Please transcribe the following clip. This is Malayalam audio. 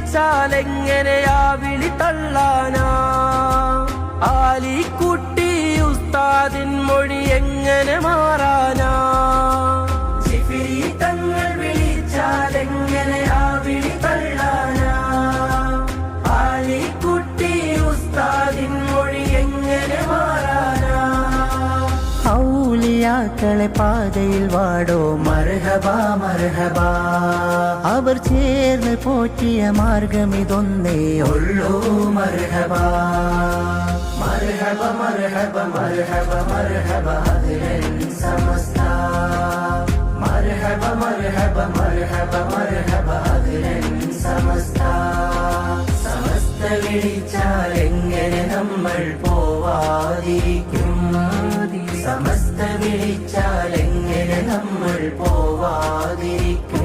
വിളിച്ചാലെങ്ങനെയാ വിളി തള്ളാനാ? ആലിക്കുട്ടി ഉസ്താദിൻ മൊഴി എങ്ങനെ മാറാനാ? ജിഫ്രി തങ്ങൾ വിളിച്ചാലെങ്ങനെയാ വിളി തള്ളാനാ? ആലിക്കുട്ടി ഉസ്താദിൻ മൊഴി എങ്ങനെ മാറാനാ? ഔലിയാക്കളെ പാതയിൽ വാടോ മർഹബ മർഹബ, അവർ ചേർന്ന് പോറ്റിയ മാർഗമിതൊന്നേ ഉള്ളൂ മർഹബ. മർഹബ മർഹബ മർഹബ മർഹബ അഹ്ലൻ സമസ്ത. മർഹബ മർഹബ മർഹബ മർഹബ അഹ്ലൻ സമസ്ത. സമസ്ത വിളിച്ചാൽ എങ്ങനെ നമ്മൾ പോവാതിരിക്കും? സമസ്ത വിളിച്ചാൽ എങ്ങനെ നമ്മൾ പോവാതിരിക്കും?